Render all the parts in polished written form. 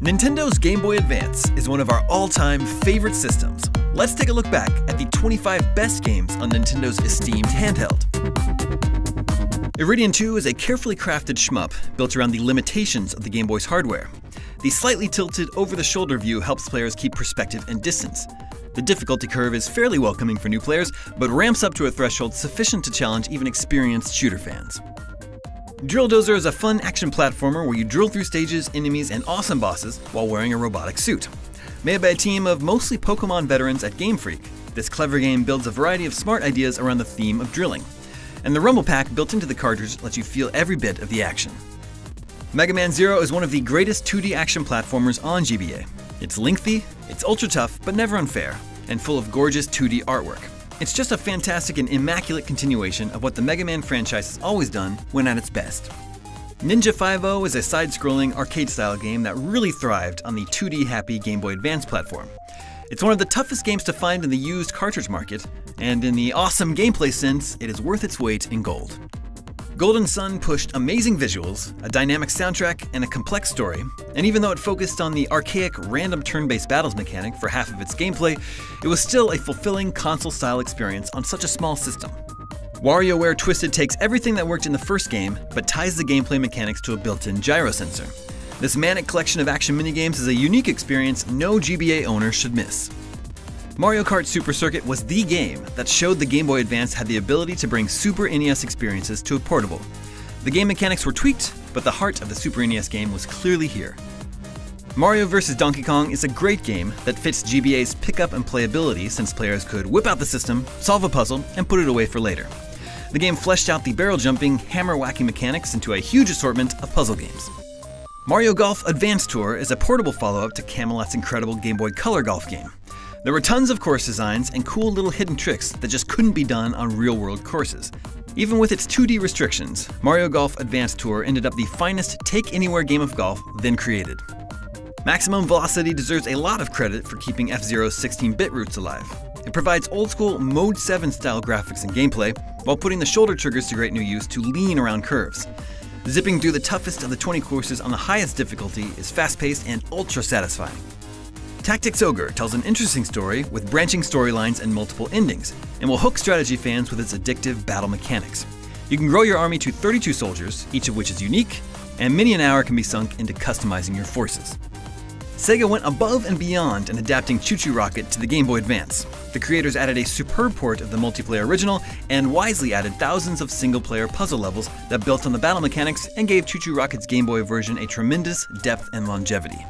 Nintendo's Game Boy Advance is one of our all-time favorite systems. Let's take a look back at the 25 best games on Nintendo's esteemed handheld. Iridian 2 is a carefully crafted shmup built around the limitations of the Game Boy's hardware. The slightly tilted over-the-shoulder view helps players keep perspective and distance. The difficulty curve is fairly welcoming for new players, but ramps up to a threshold sufficient to challenge even experienced shooter fans. Drill Dozer is a fun action platformer where you drill through stages, enemies, and awesome bosses while wearing a robotic suit. Made by a team of mostly Pokemon veterans at Game Freak, this clever game builds a variety of smart ideas around the theme of drilling. And the Rumble Pack built into the cartridge lets you feel every bit of the action. Mega Man Zero is one of the greatest 2D action platformers on GBA. It's lengthy, it's ultra tough, but never unfair, and full of gorgeous 2D artwork. It's just a fantastic and immaculate continuation of what the Mega Man franchise has always done when at its best. Ninja 5-0 is a side-scrolling arcade-style game that really thrived on the 2D-happy Game Boy Advance platform. It's one of the toughest games to find in the used cartridge market, and in the awesome gameplay sense, it is worth its weight in gold. Golden Sun pushed amazing visuals, a dynamic soundtrack, and a complex story, and even though it focused on the archaic random turn-based battles mechanic for half of its gameplay, it was still a fulfilling console-style experience on such a small system. WarioWare Twisted takes everything that worked in the first game, but ties the gameplay mechanics to a built-in gyro sensor. This manic collection of action minigames is a unique experience no GBA owner should miss. Mario Kart Super Circuit was the game that showed the Game Boy Advance had the ability to bring Super NES experiences to a portable. The game mechanics were tweaked, but the heart of the Super NES game was clearly here. Mario vs. Donkey Kong is a great game that fits GBA's pick-up and playability since players could whip out the system, solve a puzzle, and put it away for later. The game fleshed out the barrel-jumping, hammer-whacking mechanics into a huge assortment of puzzle games. Mario Golf Advance Tour is a portable follow-up to Camelot's incredible Game Boy Color golf game. There were tons of course designs and cool little hidden tricks that just couldn't be done on real-world courses. Even with its 2D restrictions, Mario Golf Advance Tour ended up the finest take-anywhere game of golf then created. Maximum Velocity deserves a lot of credit for keeping F-Zero's 16-bit roots alive. It provides old-school Mode 7 style graphics and gameplay, while putting the shoulder triggers to great new use to lean around curves. Zipping through the toughest of the 20 courses on the highest difficulty is fast-paced and ultra-satisfying. Tactics Ogre tells an interesting story with branching storylines and multiple endings, and will hook strategy fans with its addictive battle mechanics. You can grow your army to 32 soldiers, each of which is unique, and many an hour can be sunk into customizing your forces. Sega went above and beyond in adapting Choo Choo Rocket to the Game Boy Advance. The creators added a superb port of the multiplayer original, and wisely added thousands of single-player puzzle levels that built on the battle mechanics and gave Choo Choo Rocket's Game Boy version a tremendous depth and longevity.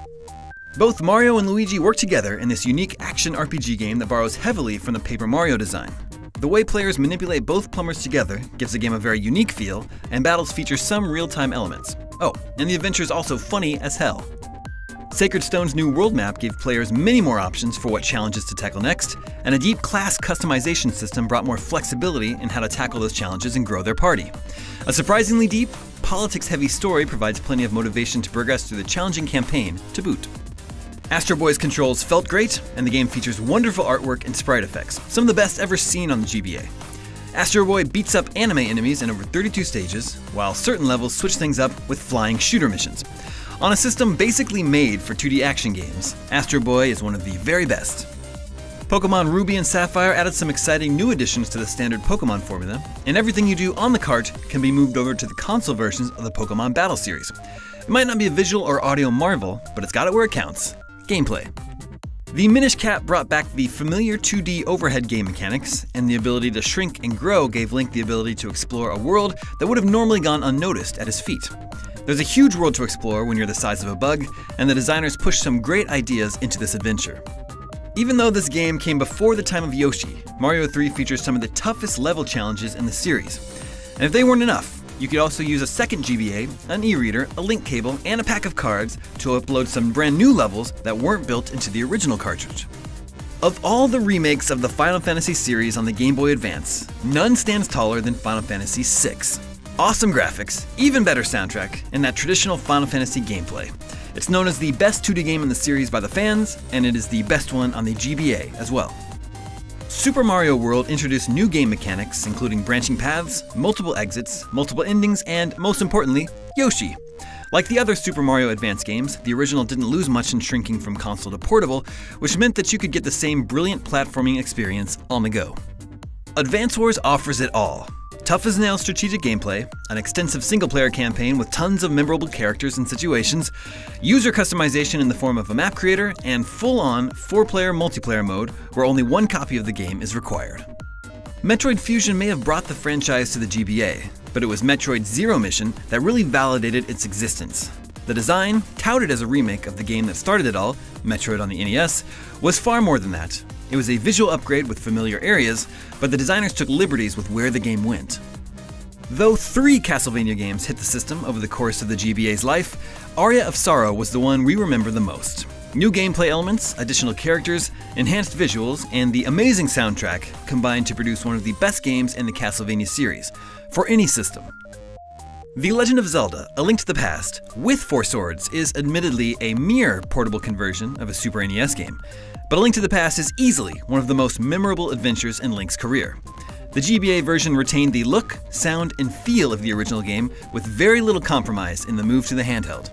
Both Mario and Luigi work together in this unique action RPG game that borrows heavily from the Paper Mario design. The way players manipulate both plumbers together gives the game a very unique feel, and battles feature some real-time elements. Oh, and the adventure is also funny as hell. Sacred Stone's new world map gave players many more options for what challenges to tackle next, and a deep class customization system brought more flexibility in how to tackle those challenges and grow their party. A surprisingly deep, politics-heavy story provides plenty of motivation to progress through the challenging campaign to boot. Astro Boy's controls felt great, and the game features wonderful artwork and sprite effects, some of the best ever seen on the GBA. Astro Boy beats up anime enemies in over 32 stages, while certain levels switch things up with flying shooter missions. On a system basically made for 2D action games, Astro Boy is one of the very best. Pokemon Ruby and Sapphire added some exciting new additions to the standard Pokemon formula, and everything you do on the cart can be moved over to the console versions of the Pokemon Battle series. It might not be a visual or audio marvel, but it's got it where it counts. Gameplay. The Minish Cap brought back the familiar 2D overhead game mechanics, and the ability to shrink and grow gave Link the ability to explore a world that would have normally gone unnoticed at his feet. There's a huge world to explore when you're the size of a bug, and the designers pushed some great ideas into this adventure. Even though this game came before the time of Yoshi, Mario 3 features some of the toughest level challenges in the series. And if they weren't enough, you could also use a second GBA, an e-reader, a link cable, and a pack of cards to upload some brand new levels that weren't built into the original cartridge. Of all the remakes of the Final Fantasy series on the Game Boy Advance, none stands taller than Final Fantasy VI. Awesome graphics, even better soundtrack, and that traditional Final Fantasy gameplay. It's known as the best 2D game in the series by the fans, and it is the best one on the GBA as well. Super Mario World introduced new game mechanics, including branching paths, multiple exits, multiple endings, and, most importantly, Yoshi. Like the other Super Mario Advance games, the original didn't lose much in shrinking from console to portable, which meant that you could get the same brilliant platforming experience on the go. Advance Wars offers it all. Tough-as-nails strategic gameplay, an extensive single-player campaign with tons of memorable characters and situations, user customization in the form of a map creator, and full-on 4-player multiplayer mode where only one copy of the game is required. Metroid Fusion may have brought the franchise to the GBA, but it was Metroid Zero Mission that really validated its existence. The design, touted as a remake of the game that started it all, Metroid on the NES, was far more than that. It was a visual upgrade with familiar areas, but the designers took liberties with where the game went. Though 3 Castlevania games hit the system over the course of the GBA's life, Aria of Sorrow was the one we remember the most. New gameplay elements, additional characters, enhanced visuals, and the amazing soundtrack combined to produce one of the best games in the Castlevania series, for any system. The Legend of Zelda: A Link to the Past, with 4 swords, is admittedly a mere portable conversion of a Super NES game, but A Link to the Past is easily one of the most memorable adventures in Link's career. The GBA version retained the look, sound, and feel of the original game with very little compromise in the move to the handheld.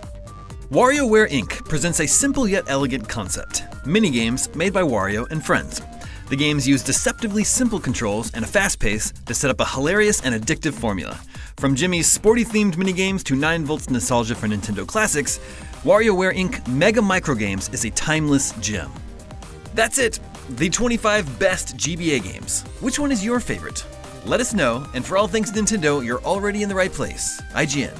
WarioWare Inc. presents a simple yet elegant concept: minigames made by Wario and friends. The games use deceptively simple controls and a fast pace to set up a hilarious and addictive formula. From Jimmy's sporty-themed minigames to 9V nostalgia for Nintendo classics, WarioWare Inc. Mega Microgames is a timeless gem. That's it! The 25 best GBA games. Which one is your favorite? Let us know, and for all things Nintendo, you're already in the right place. IGN.